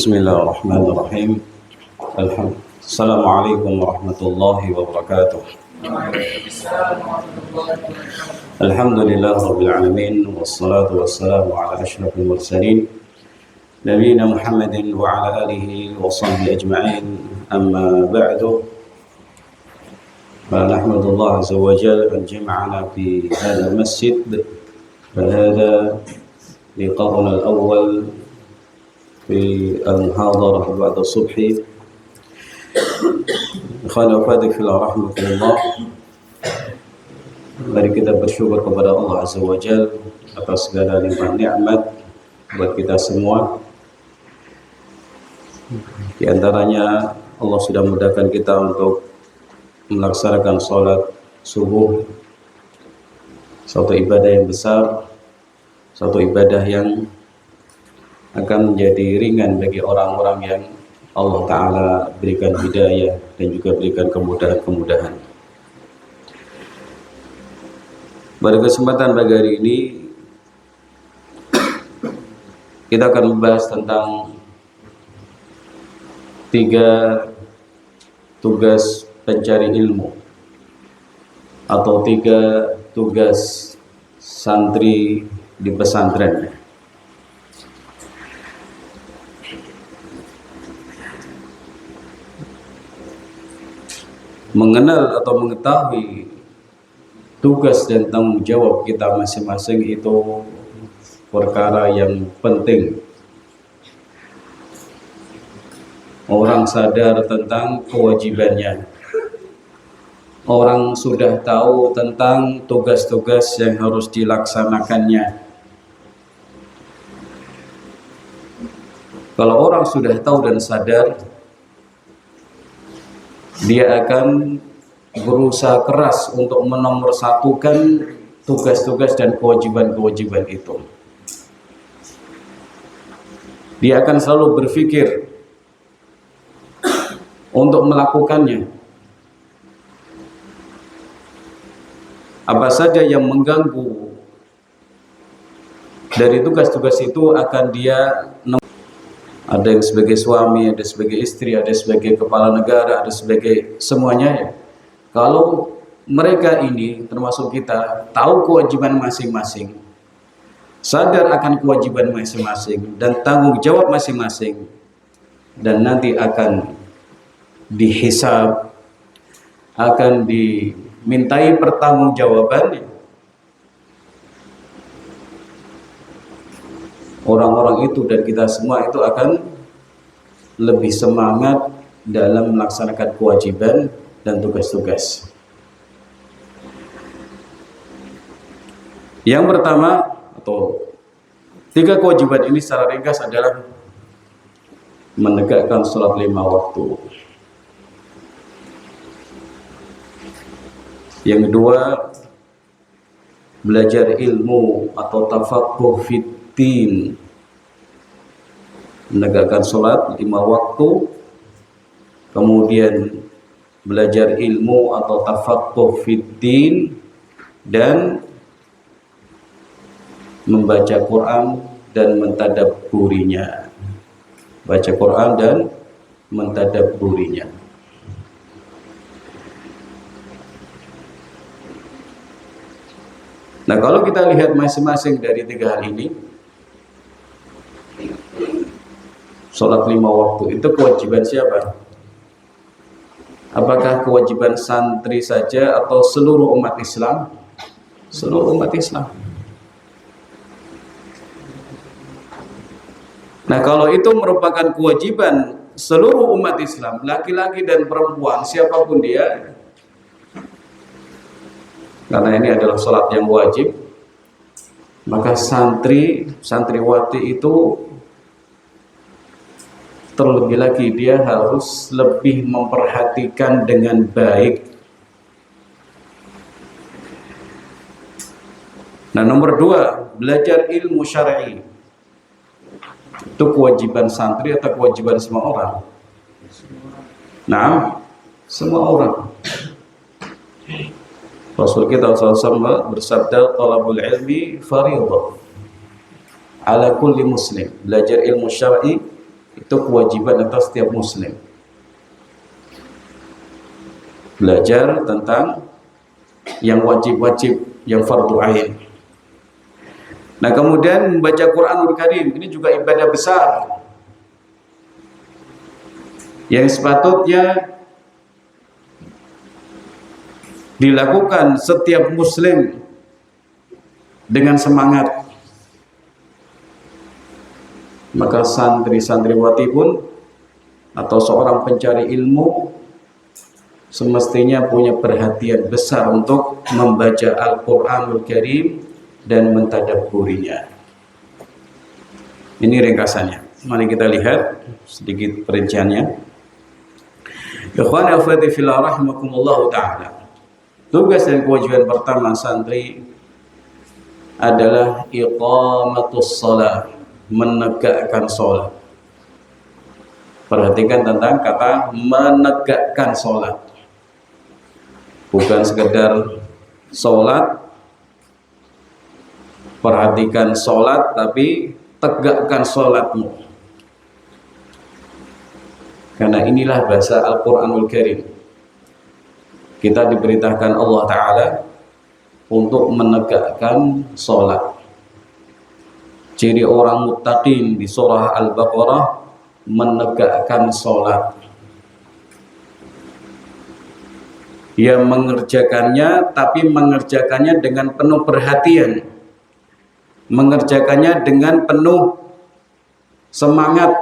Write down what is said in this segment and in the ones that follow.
Bismillahirrahmanirrahim. Assalamualaikum warahmatullahi wabarakatuh. Alhamdulillah rabbil alamin, wassalatu wassalamu ala asyrafil mursalin nabiyina Muhammadin wa ala alihi wa sahbihi ajma'in. Amma ba'du. Nahmadullah azza wa jalla an jama'ana fi hadha al-masjid. Fahada liqa'una al-awwal في المحاضرة بعد الصبح. Ikhwan wa akhwati fillah rahmatullah. Mari kita bersyukur kepada Allah Azza wa Jalla atas segala limpah nikmat buat kita semua. Di antaranya Allah sudah mudahkan kita untuk melaksanakan sholat subuh, suatu ibadah yang besar, suatu ibadah yang akan menjadi ringan bagi orang-orang yang Allah Ta'ala berikan hidayah dan juga berikan kemudahan-kemudahan. Pada kesempatan pagi hari ini kita akan membahas tentang 3 tugas pencari ilmu atau 3 tugas santri di pesantren. Mengenal atau mengetahui tugas dan tanggung jawab kita masing-masing itu perkara yang penting. Orang sadar tentang kewajibannya. Orang sudah tahu tentang tugas-tugas yang harus dilaksanakannya. Kalau orang sudah tahu dan sadar, dia akan berusaha keras untuk menomorsatukan tugas-tugas dan kewajiban-kewajiban itu. Dia akan selalu berpikir untuk melakukannya. Apa saja yang mengganggu dari tugas-tugas itu akan dia, ada yang sebagai suami, ada sebagai istri, ada sebagai kepala negara, ada sebagai semuanya ya. Kalau mereka ini termasuk kita tahu kewajiban masing-masing, sadar akan kewajiban masing-masing dan tanggung jawab masing-masing, dan nanti akan dihisab, akan dimintai pertanggungjawabannya. Orang-orang itu dan kita semua itu akan lebih semangat dalam melaksanakan kewajiban dan tugas-tugas. Yang pertama atau 3 kewajiban ini secara ringkas adalah menegakkan sholat 5 waktu. Yang kedua, belajar ilmu atau tafaqquh fid din, menegakkan sholat 5 waktu, kemudian belajar ilmu atau tafaqquh fid din, dan membaca Quran dan mentadabburinya. Baca Quran dan mentadabburinya. Nah, kalau kita lihat masing-masing dari 3 hal ini, sholat 5 waktu itu kewajiban siapa? Apakah kewajiban santri saja atau seluruh umat Islam? Seluruh umat Islam. Nah, kalau itu merupakan kewajiban seluruh umat Islam, laki-laki dan perempuan, siapapun dia, karena ini adalah sholat yang wajib, maka santriwati itu terlebih lagi dia harus lebih memperhatikan dengan baik. Nah, nomor 2, belajar ilmu syar'i. Itu kewajiban santri atau kewajiban semua orang? Nah, semua orang. Rasul kita SAW bersabda, talabul ilmi fardhu ala kulli muslim. Belajar ilmu syar'i Itu kewajiban atas setiap muslim. Belajar tentang yang wajib-wajib, yang fardu ain. Nah, kemudian membaca Quranul Karim ini juga ibadah besar yang sepatutnya dilakukan setiap muslim dengan semangat. Maka santri-santriwati pun atau seorang pencari ilmu semestinya punya perhatian besar untuk membaca Al-Quranul Karim dan mentadabburinya. Ini ringkasannya. Mari kita lihat sedikit perinciannya. Ikhwani akhwati fillah rahimakumullah ta'ala. Tugas dan kewajiban pertama santri adalah iqamatus shalah, menegakkan sholat. Perhatikan tentang kata menegakkan sholat. Bukan sekedar sholat, perhatikan sholat, tapi tegakkan sholatmu. Karena inilah bahasa Al-Quranul Karim. Kita diberitakan Allah Ta'ala untuk menegakkan sholat. Ciri orang muttaqin di surah Al-Baqarah menegakkan sholat. Dia mengerjakannya, tapi mengerjakannya dengan penuh perhatian, mengerjakannya dengan penuh semangat,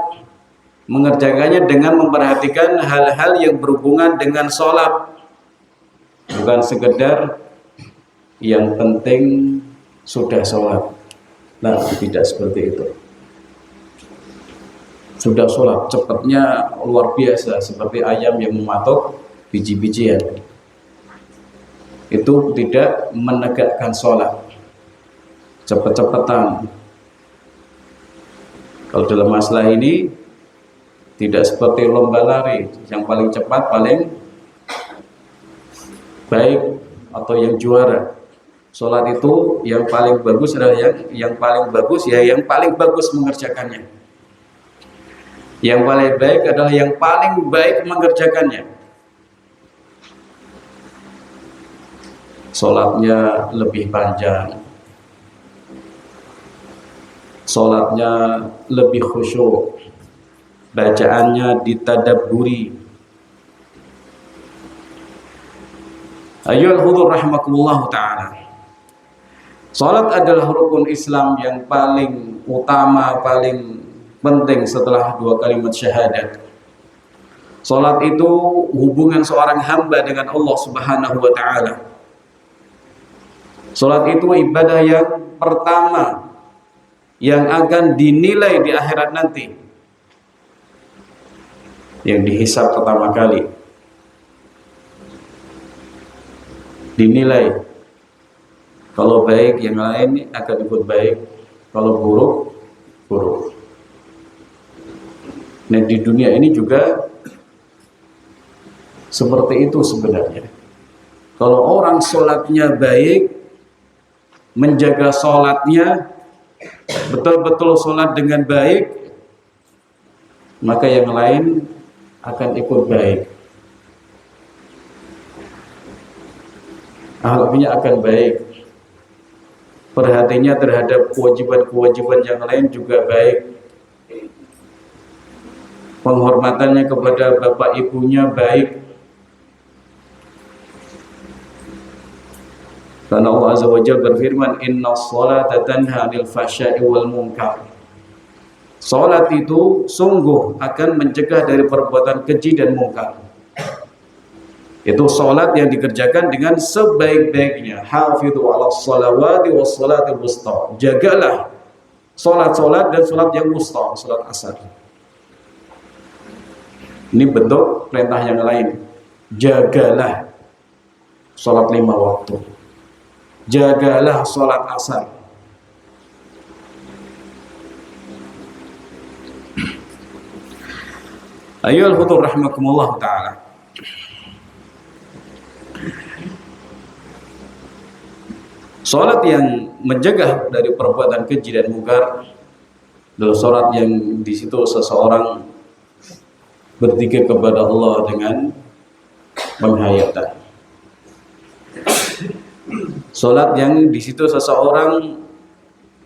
mengerjakannya dengan memperhatikan hal-hal yang berhubungan dengan sholat. Bukan sekedar yang penting sudah sholat. Nah, tidak seperti itu. Sudah sholat, cepatnya luar biasa, seperti ayam yang mematok biji-bijian. Itu tidak menegakkan sholat. Cepet-cepetan. Kalau dalam masalah ini tidak seperti lomba lari, yang paling cepat paling baik atau yang juara. Sholat itu yang paling bagus adalah yang paling bagus, ya yang paling bagus mengerjakannya. Yang paling baik adalah yang paling baik mengerjakannya. Sholatnya lebih panjang, sholatnya lebih khusyuk, bacaannya ditadabburi. Ayyuhal hudur rahimakumullah ta'ala. Sholat adalah rukun Islam yang paling utama, paling penting setelah dua kalimat syahadat. Sholat itu hubungan seorang hamba dengan Allah Subhanahu wa ta'ala. Sholat itu ibadah yang pertama yang akan dinilai di akhirat nanti, yang dihisab pertama kali, dinilai. Kalau baik, yang lain akan ikut baik. Kalau buruk, buruk. Nah, di dunia ini juga seperti itu sebenarnya. Kalau orang sholatnya baik, menjaga sholatnya, betul-betul sholat dengan baik, maka yang lain akan ikut baik. Akhlaknya akan baik. Perhatiannya terhadap kewajiban-kewajiban yang lain juga baik. Penghormatannya kepada bapak ibunya baik. Karena Allah Azza wa Jalla berfirman, "Inna sholata tanha 'anil fahsya'i wal munkar." Salat itu sungguh akan mencegah dari perbuatan keji dan mungkar. Itu salat yang dikerjakan dengan sebaik-baiknya. Hafidhu 'alas shalawati was shalatil wusta. Jagalah salat-salat dan salat yang wusta, salat asar. Ini bentuk perintah yang lain. Jagalah salat 5 waktu. Jagalah sholat asar. Ayyuhal hudur rahimakumullah ta'ala. Sholat yang mencegah dari perbuatan keji dan mungkar adalah sholat yang di situ seseorang berzikir kepada Allah dengan penghayatan. Salat yang di situ seseorang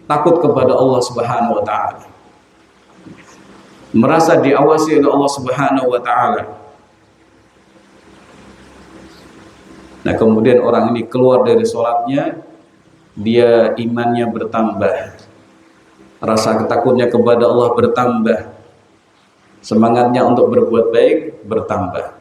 takut kepada Allah Subhanahu wa taala. Merasa diawasi oleh Allah Subhanahu wa taala. Nah, kemudian orang ini keluar dari salatnya, dia imannya bertambah. Rasa ketakutnya kepada Allah bertambah. Semangatnya untuk berbuat baik bertambah.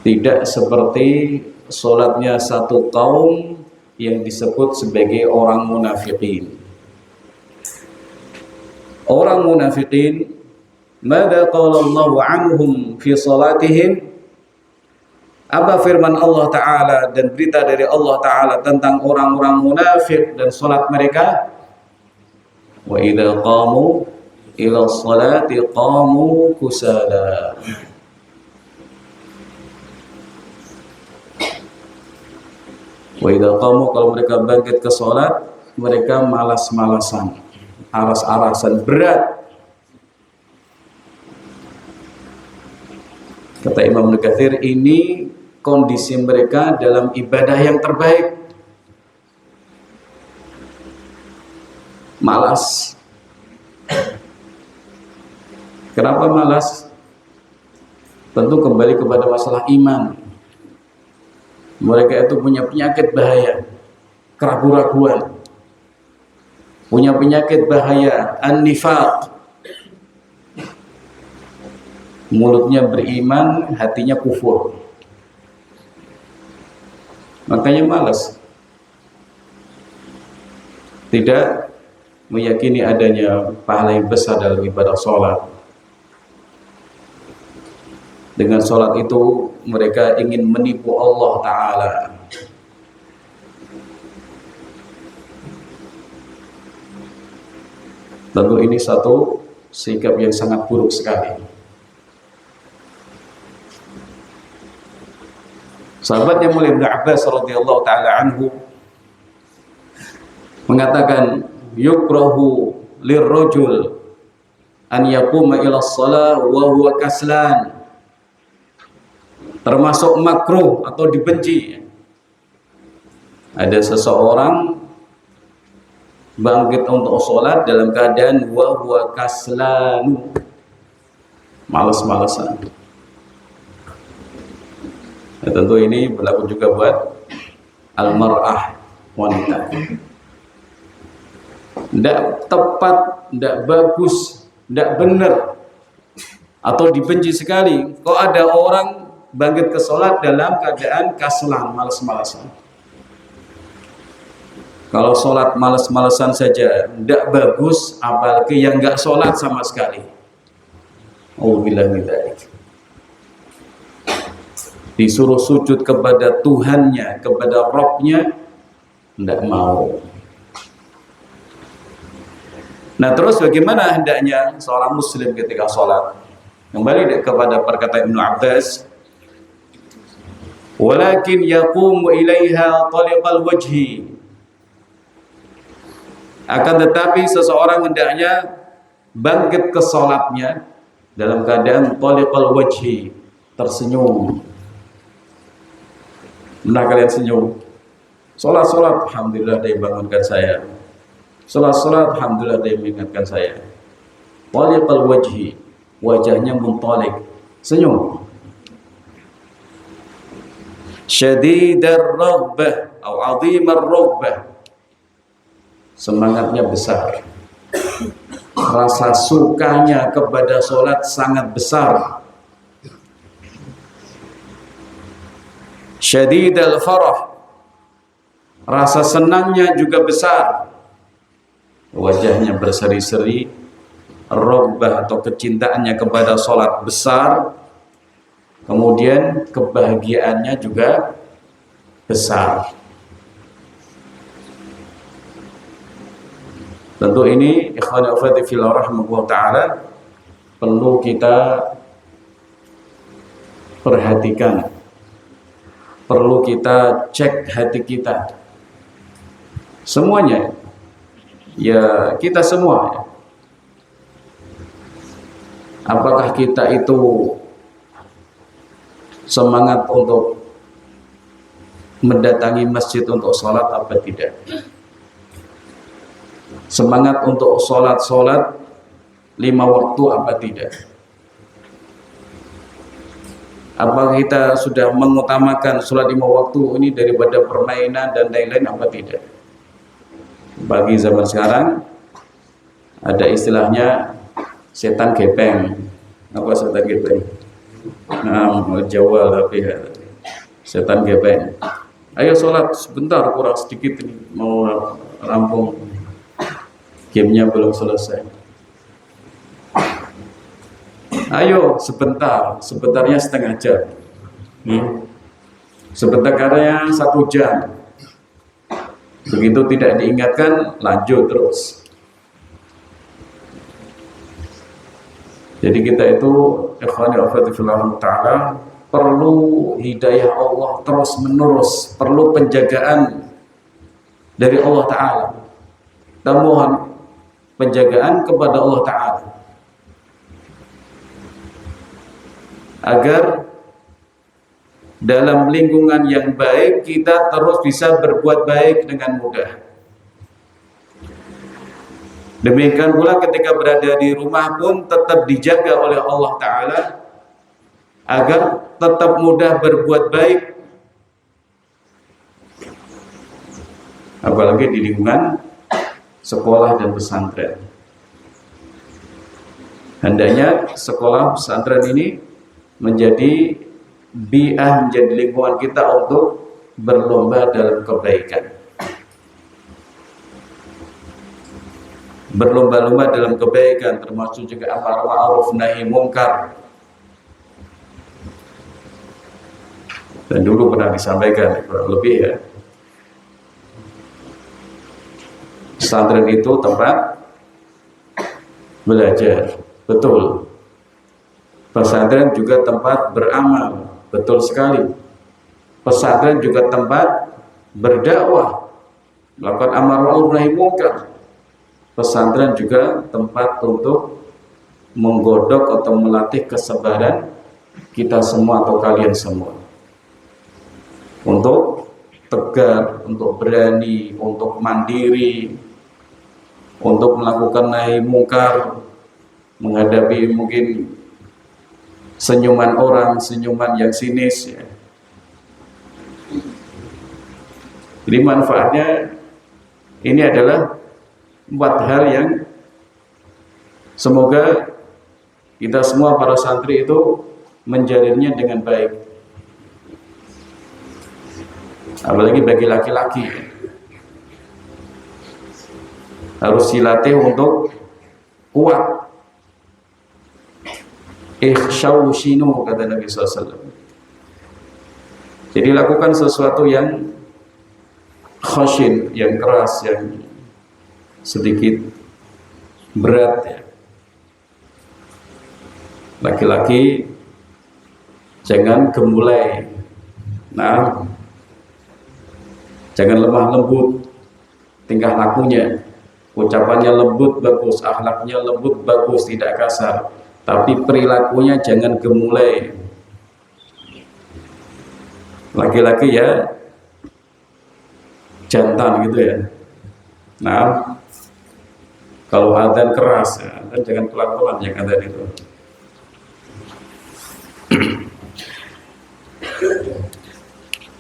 Tidak seperti salatnya satu kaum yang disebut sebagai orang munafikin. Orang munafikin, mada qala Allahu anhum fi salatihim? Apa firman Allah Ta'ala dan berita dari Allah Ta'ala tentang orang-orang munafik dan salat mereka? Wa idza qamu ila sholati qamu kusala. Wa idza qamu, kalau mereka bangkit ke salat, mereka malas-malasan, aras-arasan, berat. Kata Imam Ibnu Katsir, ini kondisi mereka dalam ibadah yang terbaik. Malas. Kenapa malas? Tentu kembali kepada masalah iman. Mereka itu punya penyakit bahaya, keraguan-raguan. Punya penyakit bahaya, an-nifaq. Mulutnya beriman, hatinya kufur. Makanya malas. Tidak meyakini adanya pahala yang besar dalam ibadah sholat. Dengan sholat itu mereka ingin menipu Allah Ta'ala. Tentu ini satu sikap yang sangat buruk sekali. Sahabat yang mulia Ibnu Abbas radhiyallahu ta'ala anhu mengatakan, yukrahu lirrajul an yaquma ila shalah wa huwa kaslan. Termasuk makruh atau dibenci, ada seseorang bangkit untuk sholat dalam keadaan wa huwa kaslan, malas-malasan. Nah, tentu ini berlaku juga buat al-mar'ah, wanita. Tidak tepat, tidak bagus, tidak benar, atau dibenci sekali kok ada orang bangkit ke sholat dalam keadaan kaslan, malas-malasan. Kalau sholat malas-malasan saja tidak bagus, apalagi yang nggak sholat sama sekali. Auzubillah min dzalik. Disuruh sujud kepada Tuhannya, kepada Rabbnya, tidak mau. Nah, terus bagaimana hendaknya seorang muslim ketika sholat? Kembali kepada perkataan Ibnu Abbas, walakin yaqumu ilaiha taliqal wajhi. Akan tetapi seseorang hendaknya bangkit ke salatnya dalam keadaan taliqal wajhi, tersenyum. Benar kalian senyum? Salat-salat, alhamdulillah dia bangunkan saya. Salat-salat, alhamdulillah dia mengingatkan saya. Taliqal wajhi, wajahnya muntalik, senyum. Syadidar raghbah atau azimar raghbah, semangatnya besar, rasa sukanya kepada sholat sangat besar. Syadidal farah, rasa senangnya juga besar, wajahnya berseri-seri. Raghbah atau kecintaannya kepada sholat besar, kemudian kebahagiaannya juga besar. Tentu ini ikhwan akhwati fillah rahimahullah ta'ala perlu kita perhatikan, perlu kita cek hati kita semuanya, ya kita semua. Apakah kita itu semangat untuk mendatangi masjid untuk sholat apa tidak? Semangat untuk sholat 5 waktu apa tidak? Apakah kita sudah mengutamakan sholat 5 waktu ini daripada permainan dan lain-lain apa tidak? Bagi zaman sekarang ada istilahnya setan gepeng. Apa setan gepeng? Nah, Jawa tapi ya. Setan gepeng. Ayo sholat sebentar, kurang sedikit ini mau rampung. Gamenya belum selesai. Ayo sebentar, sebentarnya setengah jam. Sebentar karena 1 jam. Begitu tidak diingatkan, lanjut terus. Jadi kita itu ikhwani wa akhwati fillah ta'ala perlu hidayah Allah terus menerus, perlu penjagaan dari Allah Ta'ala. Kita mohon penjagaan kepada Allah Ta'ala agar dalam lingkungan yang baik kita terus bisa berbuat baik dengan mudah. Demikian pula ketika berada di rumah pun tetap dijaga oleh Allah Ta'ala agar tetap mudah berbuat baik, apalagi di lingkungan sekolah dan pesantren. Hendaknya sekolah pesantren ini menjadi bi'ah, menjadi lingkungan kita untuk berlomba dalam kebaikan, berlomba-lomba dalam kebaikan, termasuk juga amar ma'ruf nahi mungkar. Dan dulu pernah disampaikan kurang lebih ya, pesantren itu tempat belajar, betul. Pesantren juga tempat beramal, betul sekali. Pesantren juga tempat berdakwah, melakukan amar ma'ruf nahi mungkar. Pesantren juga tempat untuk menggodok atau melatih kesabaran kita semua atau kalian semua, untuk tegar, untuk berani, untuk mandiri, untuk melakukan nahi mungkar, menghadapi mungkin senyuman orang, senyuman yang sinis ya. Jadi manfaatnya ini adalah 4 hal yang semoga kita semua para santri itu menjalinnya dengan baik. Apalagi bagi laki-laki harus dilatih untuk kuat. Ikhshawshinu kata Nabi SAW. Jadi lakukan sesuatu yang khashin, yang keras, yang sedikit berat ya. Laki-laki jangan gemulai. Nah, jangan lemah lembut tingkah lakunya. Ucapannya lembut bagus, akhlaknya lembut bagus, tidak kasar. Tapi perilakunya jangan gemulai. Laki-laki ya jantan gitu ya. Nah, kalau adzan keras ya, dan jangan pelan-pelan yang adzan itu.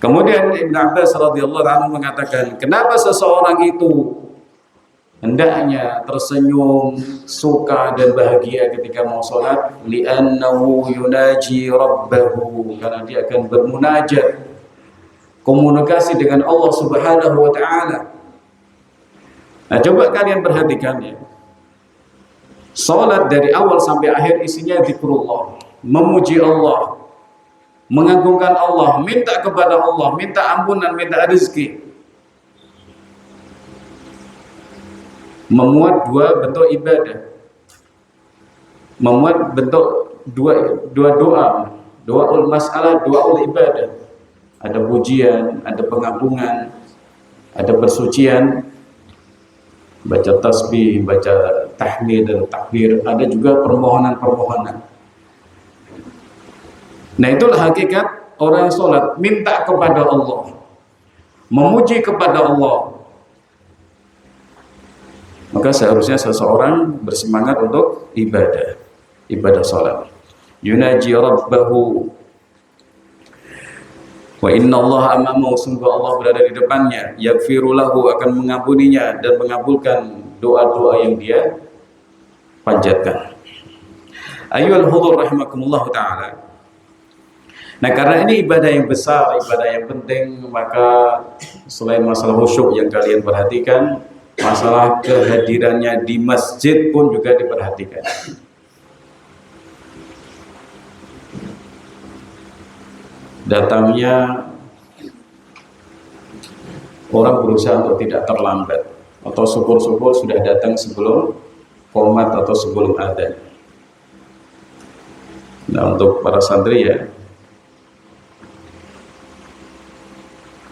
Kemudian Ibn Abbas radhiyallahu anhu mengatakan, kenapa seseorang itu hendaknya tersenyum, suka dan bahagia ketika mau sholat? Li'annahu yunaji rabbahu, karena dia akan bermunajat, komunikasi dengan Allah Subhanahu wa ta'ala. Nah, coba kalian perhatikan ya, sholat dari awal sampai akhir isinya zikrullah, memuji Allah, mengagungkan Allah, minta kepada Allah, minta ampunan, minta rezeki. Memuat 2 bentuk ibadah, memuat bentuk dua doa, doaul masalah, doaul ibadah. Ada pujian, ada pengagungan, ada persucian. baca tasbih, baca tahmid dan takbir, ada juga permohonan-permohonan. Nah, itulah hakikat orang sholat, minta kepada Allah, memuji kepada Allah. Maka seharusnya seseorang bersemangat untuk ibadah sholat. Yunaji rabbahu, wa inna Allah amamahu, sungguh Allah berada di depannya, yaghfiru lahu, akan mengampuninya dan mengabulkan doa-doa yang dia panjatkan. Ayyuhal hudur rahimakumullah ta'ala. Nah, karena ini ibadah yang besar, ibadah yang penting, maka selain masalah khusyuk yang kalian perhatikan, masalah kehadirannya di masjid pun juga diperhatikan. Datangnya orang berusaha untuk tidak terlambat, atau syukur-syukur sudah datang sebelum qomat atau sebelum adzan. Nah, untuk para santri ya,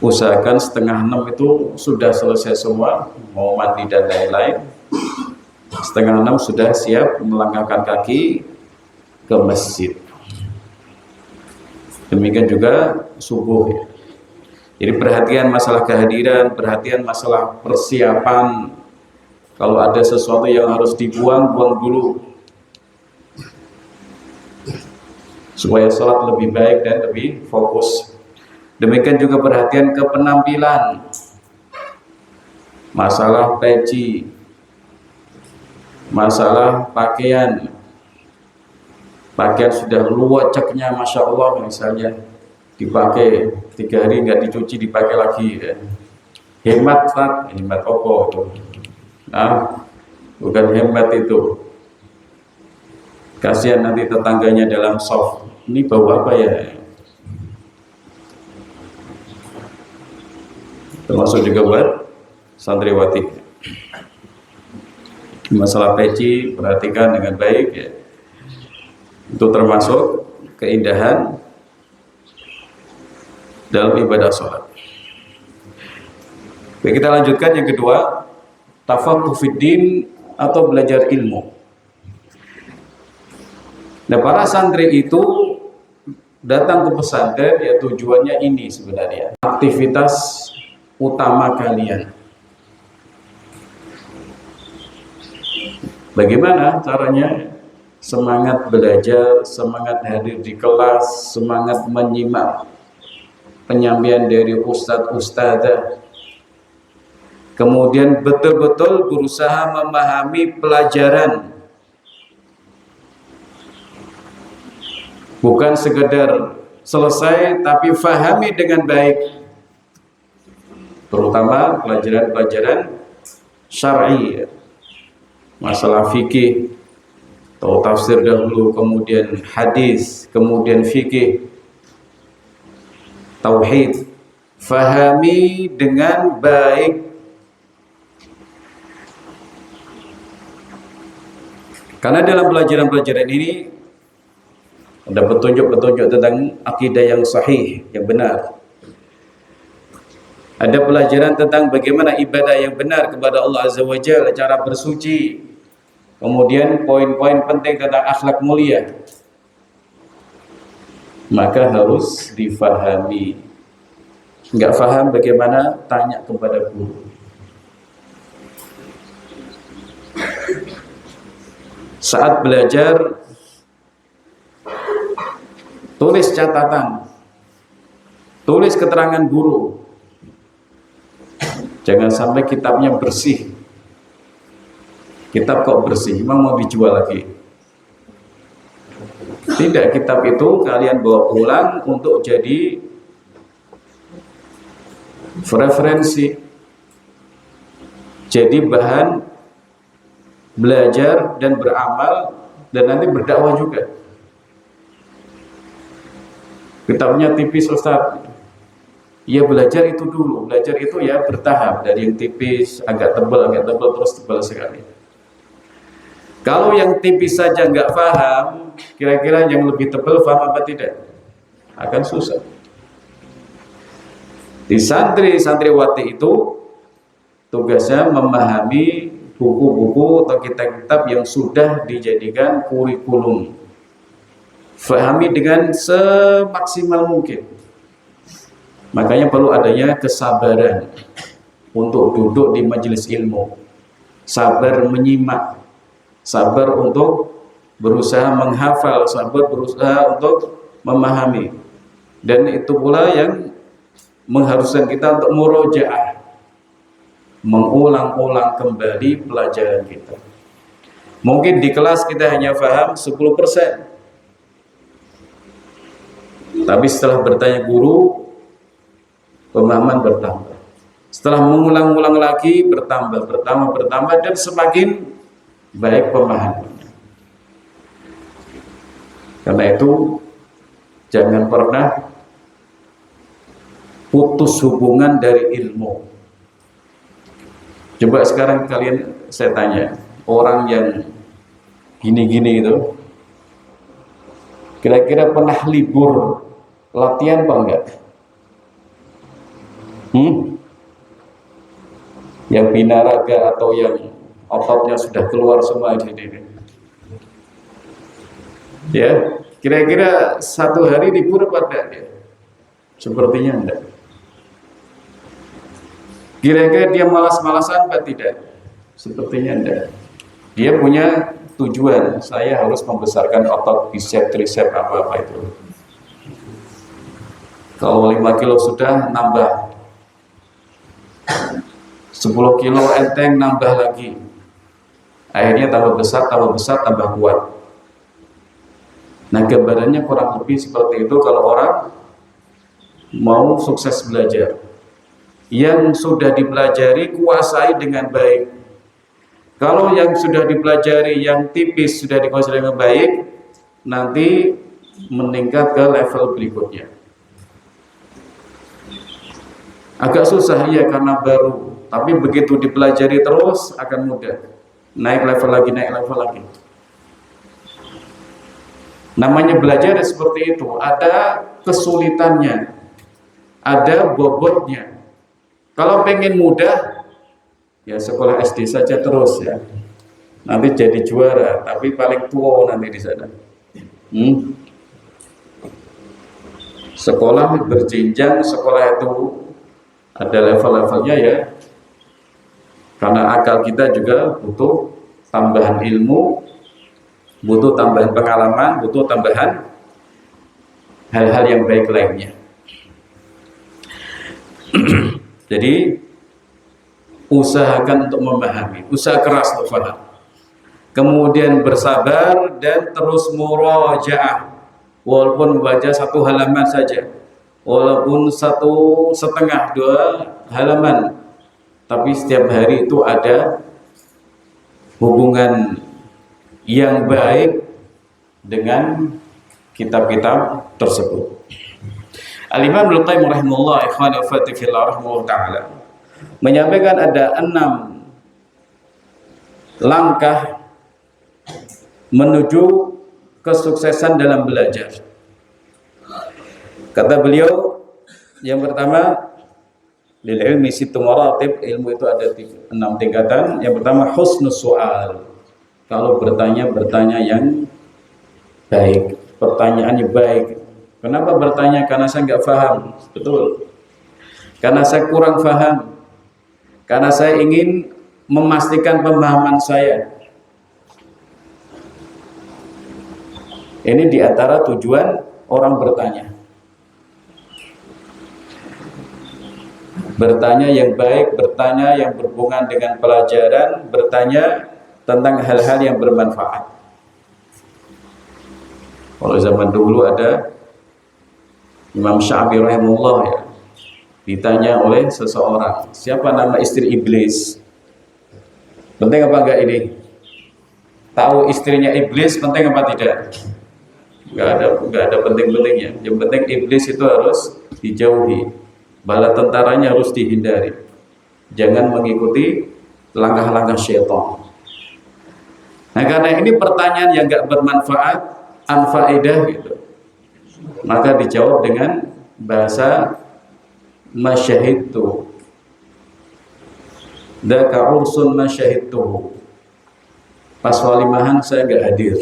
usahakan 5:30 itu sudah selesai semua, mau mandi dan lain-lain. 5:30 sudah siap melangkahkan kaki ke masjid. Demikian juga subuh. Jadi perhatian masalah kehadiran, perhatian masalah persiapan. Kalau ada sesuatu yang harus dibuang, buang dulu, supaya sholat lebih baik dan lebih fokus. Demikian juga perhatian ke penampilan, masalah peci, masalah pakaian. Pakaian sudah luweceknya, masya Allah, misalnya dipakai 3 hari nggak dicuci, dipakai lagi. Ya. Hemat, Pak, hemat opo itu. Nah, bukan hemat itu. Kasihan nanti tetangganya dalam soft. Ini bau apa ya? Termasuk juga buat santriwati. Masalah peci perhatikan dengan baik ya. Itu termasuk keindahan dalam ibadah sholat. Baik, kita lanjutkan yang kedua, tafaqquh fiddin atau belajar ilmu. Nah, para santri itu datang ke pesantren ya tujuannya ini sebenarnya, aktivitas utama kalian. Bagaimana caranya? Semangat belajar, semangat hadir di kelas, semangat menyimak penyampaian dari ustadz-ustadzah. Kemudian betul-betul berusaha memahami pelajaran. Bukan sekedar selesai, tapi fahami dengan baik. Terutama pelajaran-pelajaran syar'i, masalah fikih, atau tafsir dahulu, kemudian hadis, kemudian fikih, tauhid. Fahami dengan baik. Karena dalam pelajaran-pelajaran ini ada petunjuk-petunjuk tentang akidah yang sahih, yang benar. Ada pelajaran tentang bagaimana ibadah yang benar kepada Allah Azza wa Jalla, cara bersuci. Kemudian poin-poin penting tentang akhlak mulia. Maka harus difahami. Enggak faham bagaimana? Tanya kepada guru. Saat belajar, tulis catatan, tulis keterangan guru. Jangan sampai kitabnya bersih. Kitab kok bersih, memang mau dijual lagi? Tidak, kitab itu kalian bawa pulang untuk jadi referensi, jadi bahan belajar dan beramal, dan nanti berdakwah juga. Kitabnya tipis, Ustaz. Ya, belajar itu dulu. Belajar itu ya bertahap, dari yang tipis, agak tebal, terus tebal sekali. Kalau yang tipis saja nggak paham, kira-kira yang lebih tebal paham apa tidak? Akan susah. Di santriwati itu tugasnya memahami buku-buku atau kitab-kitab yang sudah dijadikan kurikulum. Fahami dengan semaksimal mungkin. Makanya perlu adanya kesabaran untuk duduk di majelis ilmu, sabar menyimak, sabar untuk berusaha menghafal, sabar berusaha untuk memahami. Dan itu pula yang mengharuskan kita untuk murojaah, mengulang-ulang kembali pelajaran kita. Mungkin di kelas kita hanya paham 10%, tapi setelah bertanya guru, pemahaman bertambah. Setelah mengulang-ulang lagi, bertambah, dan semakin baik pemahaman. Karena itu, jangan pernah putus hubungan dari ilmu. Coba sekarang kalian, saya tanya, orang yang gini-gini itu, kira-kira pernah libur latihan apa enggak? Yang binaraga atau yang ototnya sudah keluar semua ini. Ya, kira-kira satu hari libur apa enggak dia? Sepertinya enggak. Kira-kira dia malas-malasan apa tidak? Sepertinya enggak. Dia punya tujuan, saya harus membesarkan otot bicep, tricep, apa-apa itu. Kalau 5 kilo sudah, nambah 10 kilo enteng, nambah lagi. Akhirnya tambah besar, tambah kuat. Nah, gambarannya kurang lebih seperti itu kalau orang mau sukses belajar. Yang sudah dipelajari, kuasai dengan baik. Kalau yang sudah dipelajari, yang tipis sudah dikuasai dengan baik, nanti meningkat ke level berikutnya. Agak susah ya karena baru, tapi begitu dipelajari terus akan mudah. Naik level lagi. Namanya belajar seperti itu, ada kesulitannya, ada bobotnya. Kalau pengen mudah, ya sekolah SD saja terus ya. Nanti jadi juara, tapi paling tua nanti di sana. Sekolah berjenjang, sekolah itu ada level-levelnya ya. Karena akal kita juga butuh tambahan ilmu, butuh tambahan pengalaman, butuh tambahan hal-hal yang baik lainnya. Jadi usahakan untuk memahami, usaha keras untuk paham. Kemudian bersabar dan terus murojaah. Walaupun membaca 1 halaman saja, walaupun 1,5, 2 halaman, tapi setiap hari itu ada hubungan yang baik dengan kitab-kitab tersebut. Al-Imam Ibnu Qayyim rahimahullah, ikhwan wa akhwati fillah rahimahullah ta'ala, menyampaikan ada 6 langkah menuju kesuksesan dalam belajar. Kata beliau, yang pertama, lil ilmi sittu maratib, ilmu itu ada 6 tingkatan. Yang pertama, husnus su'al. Kalau bertanya yang baik, pertanyaannya baik. Kenapa bertanya? Karena saya nggak paham. Betul. Karena saya kurang paham. Karena saya ingin memastikan pemahaman saya. Ini diantara tujuan orang bertanya. Bertanya yang baik, bertanya yang berhubungan dengan pelajaran, bertanya tentang hal-hal yang bermanfaat. Kalau zaman dulu ada Imam Syafi'i rahimahullah ya, ditanya oleh seseorang, siapa nama istri iblis? Penting apa enggak ini? Tahu istrinya iblis penting apa tidak? Enggak ada penting-pentingnya. Yang penting iblis itu harus dijauhi. Bala tentaranya harus dihindari. Jangan mengikuti langkah-langkah syaitan. Nah, karena ini pertanyaan yang enggak bermanfaat, anfaedah gitu, maka dijawab dengan bahasa masyahidtu. Dzaka ursun ma syahidtuhu. Pas walimahan saya nggak hadir.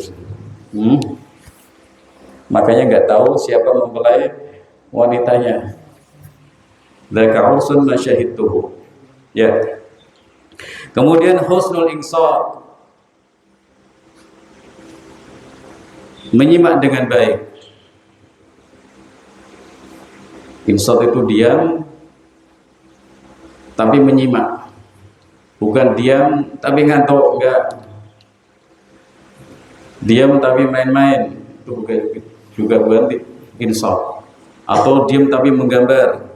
Makanya nggak tahu siapa mempelai wanitanya. Dzaka ursun ma syahidtuhu. Ya. Kemudian husnul insat. Menyimak dengan baik. Insat itu diam tapi menyimak. Bukan diam tapi ngantuk, enggak. Diam tapi main-main, itu juga bukan insaf. Atau diam tapi menggambar.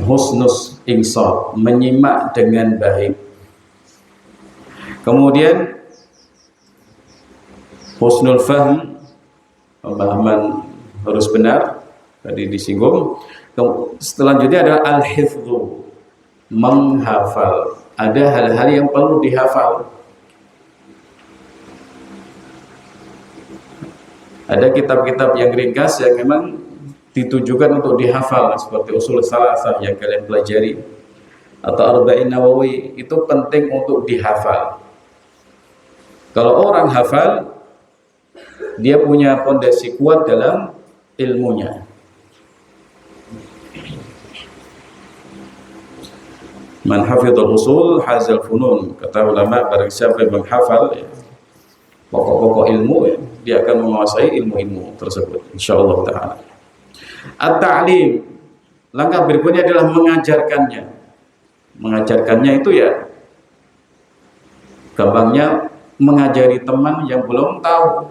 Husnus insaf, menyimak dengan baik. Kemudian husnul fahm, pemahaman harus benar, tadi disinggung. Selanjutnya adalah al-hifdzu, menghafal. Ada hal-hal yang perlu dihafal. Ada kitab-kitab yang ringkas yang memang ditujukan untuk dihafal, seperti usul salasah yang kalian pelajari, atau arba'in nawawi, itu penting untuk dihafal. Kalau orang hafal, dia punya fondasi kuat dalam ilmunya. Man hafidhul usul hazal funun, kata ulama, barang siapa yang menghafal pokok-pokok ilmu, dia akan menguasai ilmu-ilmu tersebut insyaallah taala. At-ta'lim, langkah berikutnya adalah mengajarkannya. Mengajarkannya itu ya gampangnya mengajari teman yang belum tahu.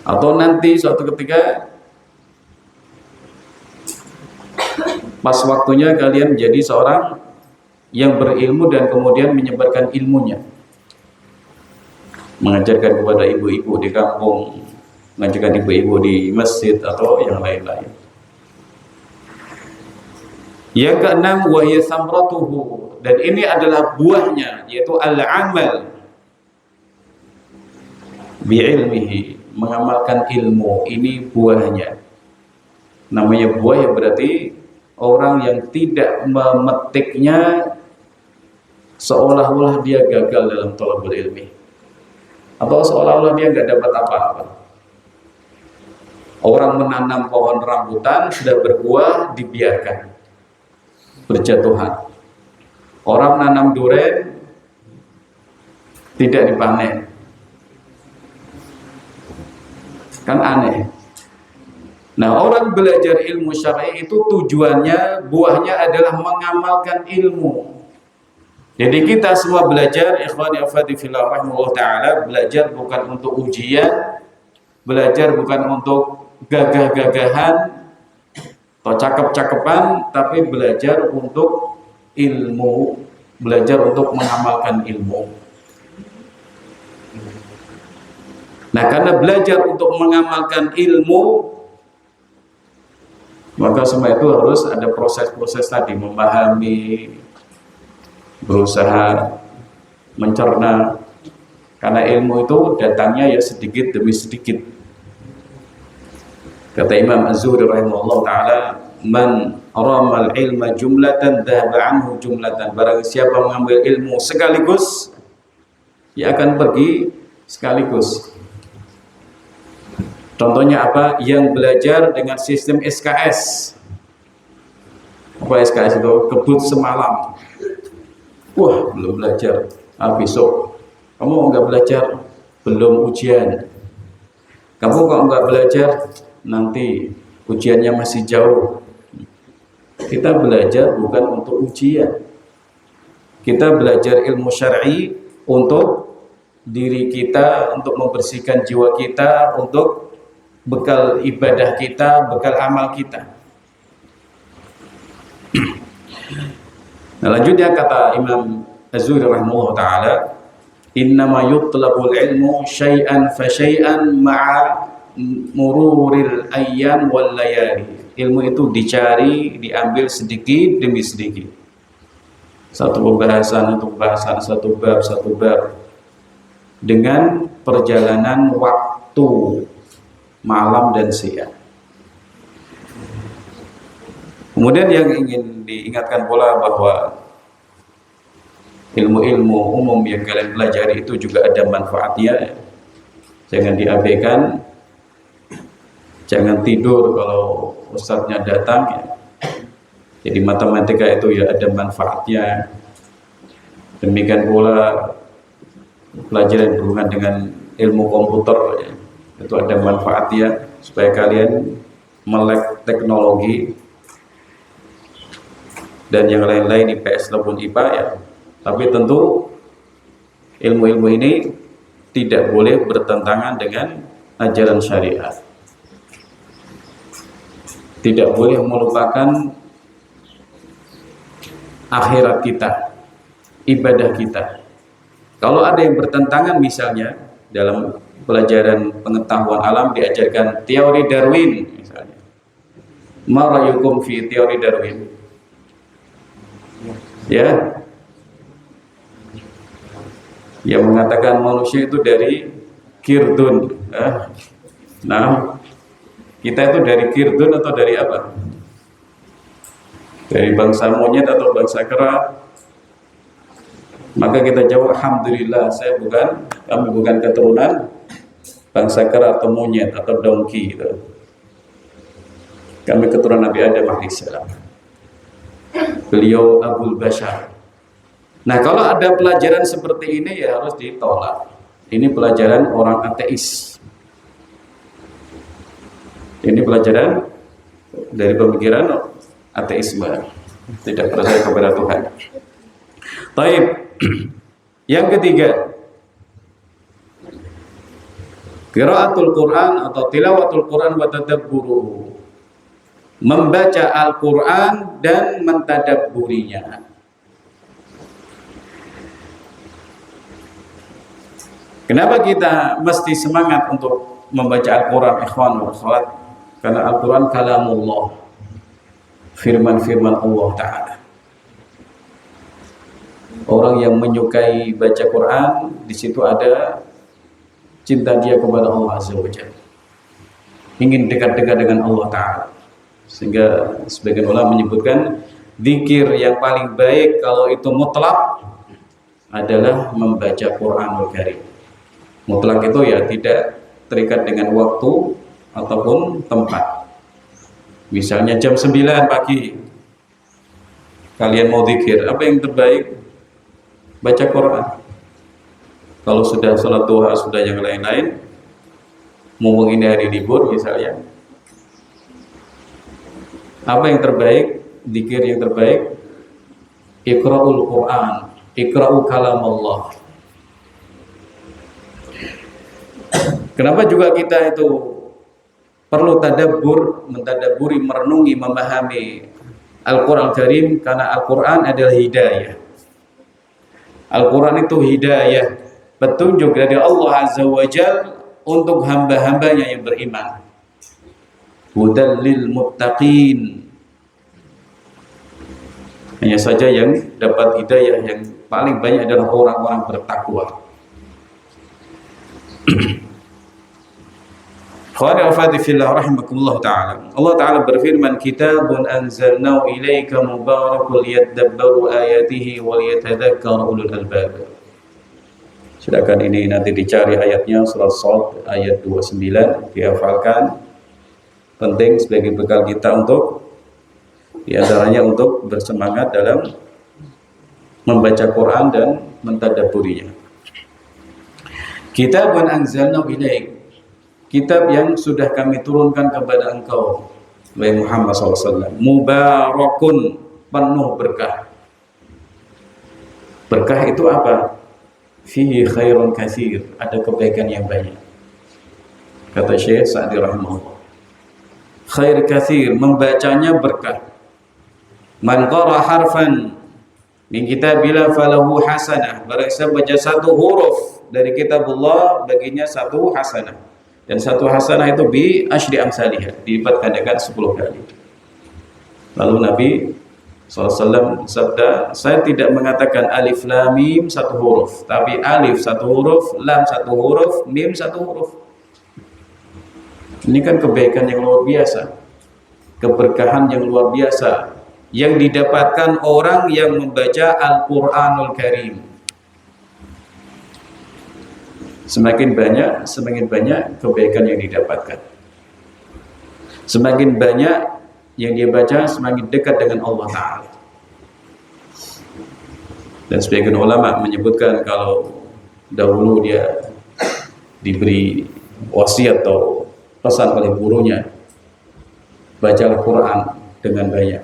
Atau nanti suatu ketika pas waktunya kalian menjadi seorang yang berilmu dan kemudian menyebarkan ilmunya. Mengajarkan kepada ibu-ibu di kampung, mengajarkan ibu-ibu di masjid atau yang lain-lain. Yang keenam, wahya samratuhu, dan ini adalah buahnya, yaitu al-amal bi'ilmihi, mengamalkan ilmu. Ini buahnya. Namanya buah yang berarti orang yang tidak memetiknya seolah-olah dia gagal dalam thalabul ilmi, atau seolah-olah dia nggak dapat apa-apa. Orang menanam pohon rambutan sudah berbuah, dibiarkan berjatuhan. Orang menanam duren tidak dipanen, kan aneh. Nah, orang belajar ilmu syar'i itu tujuannya, buahnya adalah mengamalkan ilmu. Jadi kita semua belajar, ikhwani afadi fillah rahimahullah ta'ala, belajar bukan untuk ujian, belajar bukan untuk gagah-gagahan atau cakep-cakepan, tapi belajar untuk ilmu, belajar untuk mengamalkan ilmu. Nah, karena belajar untuk mengamalkan ilmu, maka semua itu harus ada proses-proses tadi, memahami, berusaha mencerna, karena ilmu itu datangnya ya sedikit demi sedikit. Kata Imam Az-Zuhri rahimahullah ta'ala, man ramal ilma jumlatan dhahaba anhu jumlatan, barang siapa mengambil ilmu sekaligus, dia akan pergi sekaligus. Contohnya apa? Yang belajar dengan sistem SKS. Apa SKS itu? Kebut semalam. Wah, belum belajar. Besok kamu enggak belajar, belum ujian. Kamu kok enggak belajar, nanti ujiannya masih jauh. Kita belajar bukan untuk ujian. Kita belajar ilmu syar'i untuk diri kita, untuk membersihkan jiwa kita, untuk bekal ibadah kita, bekal amal kita. Nah, lanjutnya kata Imam Az-Zuhri rahimahullah ta'ala, innama yutlabul ilmu syai'an fa syai'an ma'a mururil ayyam wal layali. Ilmu itu dicari, diambil sedikit demi sedikit. Satu pembahasan, satu bab, dengan perjalanan waktu malam dan siang. Kemudian yang ingin diingatkan pula bahwa ilmu-ilmu umum yang kalian pelajari itu juga ada manfaatnya. Jangan diabaikan. Jangan tidur kalau ustadznya datang ya. Jadi matematika itu ya ada manfaatnya. Demikian pula pelajaran berhubungan dengan ilmu komputer ya. Itu ada manfaatnya supaya kalian melek teknologi dan yang lain-lain IPS maupun IPA ya. Tapi tentu ilmu-ilmu ini tidak boleh bertentangan dengan ajaran syariat. Tidak boleh melupakan akhirat kita, ibadah kita. Kalau ada yang bertentangan misalnya dalam pelajaran pengetahuan alam diajarkan teori Darwin misalnya. Ma ra'yukum fi teori Darwin? Ya. Yang mengatakan manusia itu dari Kirdun. Nah, kita itu dari Kirdun atau dari apa? Dari bangsa monyet atau bangsa kera? Maka kita jawab, alhamdulillah, kami bukan keturunan bangsa kera atau monyet atau dongki gitu. Kami keturunan Nabi Adam alaihissalam. Beliau Abul Bashar. Nah, kalau ada pelajaran seperti ini ya harus ditolak. Ini pelajaran orang ateis. Ini pelajaran dari pemikiran ateisme, tidak percaya kepada Tuhan. Baik. Yang ketiga, qiraatul Quran atau tilawatul Quran wa tadabburu. Membaca Al-Quran dan mentadabburinya. Kenapa kita mesti semangat untuk membaca Al-Quran, ikhwan wa akhwat? Karena Al-Quran kalamullah, firman-firman Allah Ta'ala. Orang yang menyukai baca Quran, di situ ada cinta dia kepada Allah Azza wa Jalla. Ingin dekat-dekat dengan Allah Ta'ala. Sehingga sebagian ulama menyebutkan zikir yang paling baik kalau itu mutlak adalah membaca Quranul Karim. Mutlak itu ya tidak terikat dengan waktu ataupun tempat. Misalnya jam 9 pagi kalian mau zikir, apa yang terbaik? Baca Quran. Kalau sudah sholat duha, sudah yang lain-lain, mumpung ini hari libur misalnya, apa yang terbaik? Zikir yang terbaik, Iqra'ul Quran, Iqra'u kalam Allah. Kenapa juga kita itu perlu tadabbur, mentadabburi, merenungi, memahami Al-Quran Karim? Karena Al-Quran adalah hidayah. Al-Quran itu hidayah, petunjuk dari Allah Azza wa Jalla untuk hamba-hambanya yang beriman. Hudal lil muttaqin. Hanya saja yang dapat hidayah yang paling banyak adalah orang-orang bertakwa. Khawani wa fadhi fillah rahimakumullah ta'ala. Allah Ta'ala berfirman, kitabun anzalnahu ilaika mubarakul liyadabbaru ayatihi wa liyatadhakkara ulul albab. Silakan ini nanti dicari ayatnya, surah Shad ayat 29, dihafalkan. Penting sebagai bekal kita untuk diantaranya untuk bersemangat dalam membaca Quran dan mentadabburinya. Kitabun anzalnahu ilaik, kitab yang sudah kami turunkan kepada engkau wahai Muhammad SAW. Mubarakun, penuh berkah. Berkah itu apa? Fihi khairun katsir, ada kebaikan yang banyak. Kata Syekh Sa'di rahimahullah, khair katsir, membacanya berkah. Man qara harfan min kitabillah falahu hasanah, barang siapa baca satu huruf dari kitabullah baginya satu hasanah, dan satu hasanah itu bi asyri amsalihah, dilipat gandakan 10 kali. Lalu Nabi SAW sabda, saya tidak mengatakan alif lam mim satu huruf, tapi alif satu huruf, lam satu huruf, mim satu huruf. Ini kan kebaikan yang luar biasa. keberkahan yang luar biasa yang didapatkan orang yang membaca Al-Qur'anul Karim. Semakin banyak kebaikan yang didapatkan. Semakin banyak yang dia baca, semakin dekat dengan Allah Ta'ala. Dan sebagian ulama menyebutkan kalau dahulu dia diberi wasiat atau pesan oleh gurunya, bacalah Quran dengan banyak,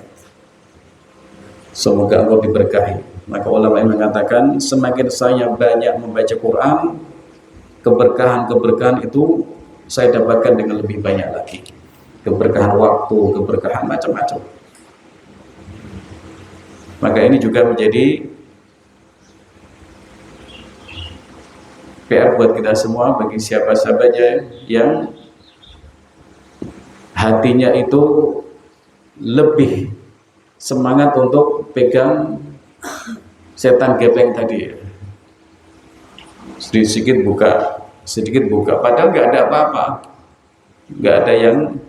semoga Allah diberkahi. Maka ulama yang mengatakan semakin saya banyak membaca Quran, keberkahan-keberkahan itu saya dapatkan dengan lebih banyak lagi. Keberkahan waktu, keberkahan macam-macam. Maka ini juga menjadi PR buat kita semua, bagi siapa saja yang hatinya itu lebih semangat untuk pegang setan gepeng tadi. Sedikit buka, padahal nggak ada apa-apa, nggak ada yang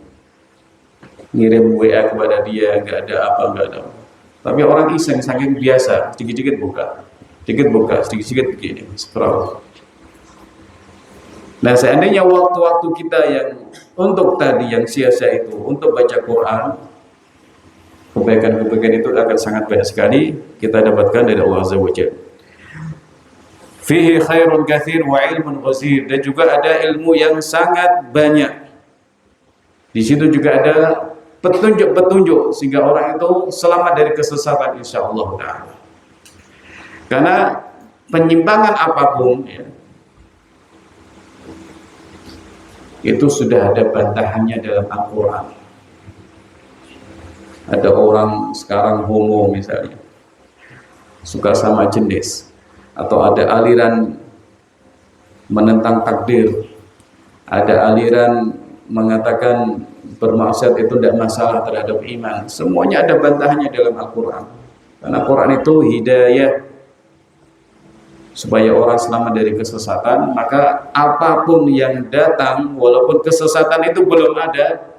ngirim WA kepada dia, nggak ada apa. Tapi orang iseng saking biasa, sedikit buka, sedikit begini, scroll. Nah, seandainya waktu-waktu kita yang untuk tadi yang sia-sia itu untuk baca Quran, kebaikan-kebaikan itu akan sangat banyak sekali kita dapatkan dari Allah Azza wa Jalla. Fihi khairun katsir wa ilmun qasir, dan juga ada ilmu yang sangat banyak. Di situ juga ada petunjuk-petunjuk sehingga orang itu selamat dari kesesatan insyaallah taala. Karena penyimpangan apapun ya, itu sudah ada bantahannya dalam Al-Quran. Ada orang sekarang homo misalnya, suka sama jenis, atau ada aliran menentang takdir, ada aliran mengatakan bermaksiat itu tidak masalah terhadap iman. Semuanya ada bantahannya dalam Al-Quran. Karena Al-Quran itu hidayah supaya orang selamat dari kesesatan. Maka apapun yang datang, walaupun kesesatan itu belum ada,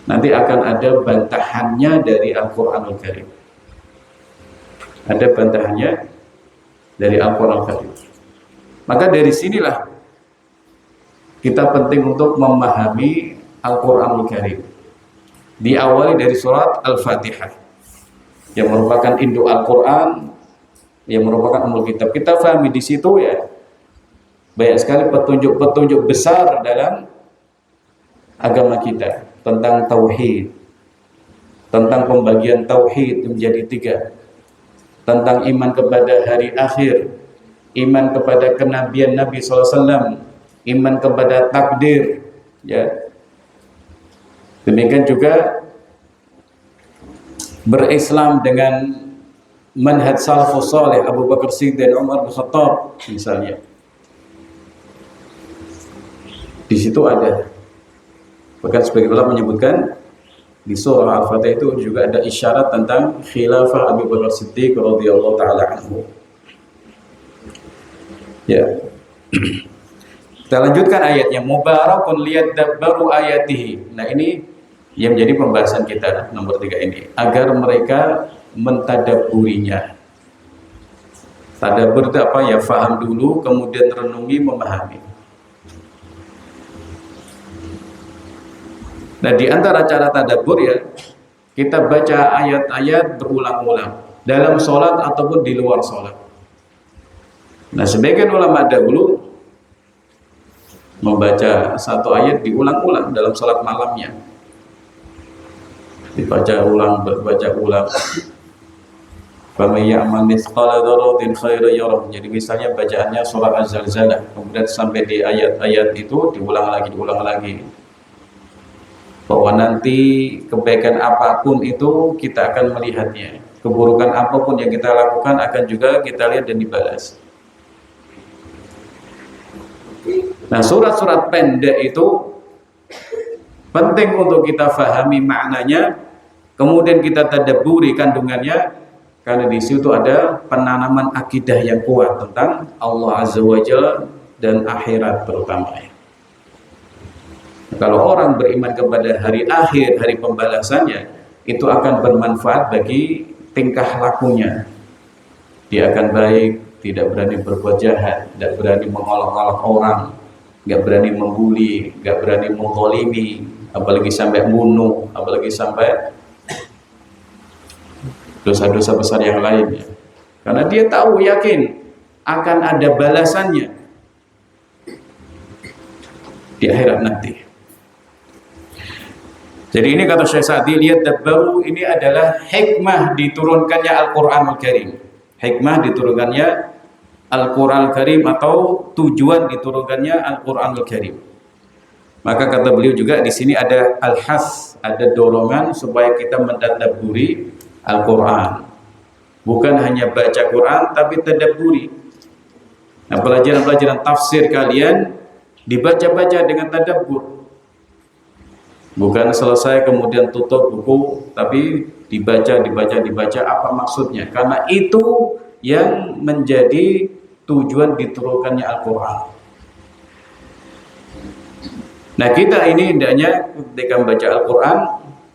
nanti akan ada bantahannya dari Al-Quranul Karim. Ada bantahannya dari Al-Quranul Karim. Maka dari sinilah kita penting untuk memahami Al-Quranul Karim. Diawali dari surat Al-Fatihah yang merupakan induk Al-Quran, yang merupakan ummul kitab. Kita pahami di situ ya, banyak sekali petunjuk-petunjuk besar dalam agama kita tentang tauhid, tentang pembagian tauhid menjadi 3, tentang iman kepada hari akhir, iman kepada kenabian Nabi SAW, iman kepada takdir, ya. Demikian juga berislam dengan manhaj salafus salih Abu Bakar Siddiq dan Umar bin Khattab misalnya. Di situ ada, bahkan sebagian ulama menyebutkan di surah Al-Fatihah itu juga ada isyarat tentang khilafah Abu Bakar Siddiq radhiyallahu taala anhu. Ya. Kita lanjutkan ayatnya, mubarakun liyadabbaru ayatihi. Nah, ini yang menjadi pembahasan kita nomor 3 ini, agar mereka mentadabburinya. Tadabbur itu apa? Ya, faham dulu, kemudian renungi, memahami. Nah, di antara cara tadabbur ya, kita baca ayat-ayat berulang-ulang dalam sholat ataupun di luar sholat. Nah, sebagian ulama dahulu membaca satu ayat diulang-ulang dalam sholat malamnya, dibaca ulang, berbaca ulang. Faman ya'mal mithqala dzarratin khairan yarah. Jadi misalnya bacaannya surat Az-Zalzalah, kemudian sampai di ayat-ayat itu diulang lagi. Bahwa nanti kebaikan apapun itu kita akan melihatnya, keburukan apapun yang kita lakukan akan juga kita lihat dan dibalas. Nah, surat-surat pendek itu penting untuk kita fahami maknanya, kemudian kita tadabburi kandungannya, karena di situ ada penanaman akidah yang kuat tentang Allah Azza wa Jalla dan akhirat terutama. Kalau orang beriman kepada hari akhir, hari pembalasannya, itu akan bermanfaat bagi tingkah lakunya. Dia akan baik, tidak berani berbuat jahat, tidak berani mengolok-olok orang, nggak berani membuli, nggak berani menzalimi, apalagi sampai bunuh, apalagi sampai dosa-dosa besar yang lainnya. Karena dia tahu, yakin akan ada balasannya di akhirat nanti. Jadi ini kata Syekh Sa'di, lihat dabbaru, ini adalah hikmah diturunkannya Al-Qur'anul Karim. Hikmah diturunkannya Al-Qur'anul Karim atau tujuan diturunkannya Al-Qur'anul Karim. Maka kata beliau juga di sini ada al-has, ada dorongan supaya kita mentadabburi Al-Qur'an. Bukan hanya baca Quran tapi tadabburi. Nah, pelajaran-pelajaran tafsir kalian dibaca-baca dengan tadabbur. Bukan selesai kemudian tutup buku, tapi dibaca apa maksudnya. Karena itu yang menjadi tujuan diturunkannya Al-Quran. Nah, kita ini hendaknya ketika membaca Al-Quran,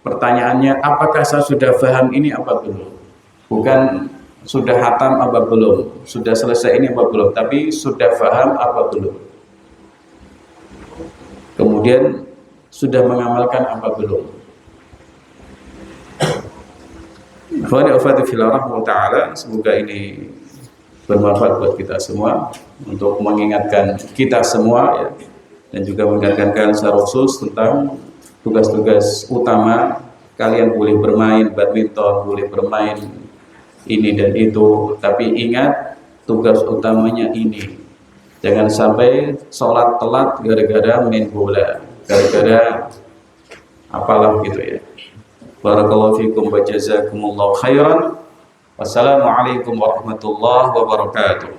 pertanyaannya apakah saya sudah paham ini apa belum? Bukan sudah hatam apa belum, sudah selesai ini apa belum, tapi sudah paham apa belum. Kemudian sudah mengamalkan apa belum. Semoga ini bermanfaat buat kita semua, untuk mengingatkan kita semua ya, dan juga mengingatkan secara khusus tentang tugas-tugas utama. Kalian boleh bermain badminton, boleh bermain ini dan itu, tapi ingat tugas utamanya ini. Jangan sampai sholat telat gara-gara main bola, gara-gara apalah gitu ya. Barakallahu fikum wa jazakumullahu khairan. Wassalamualaikum warahmatullahi wabarakatuh.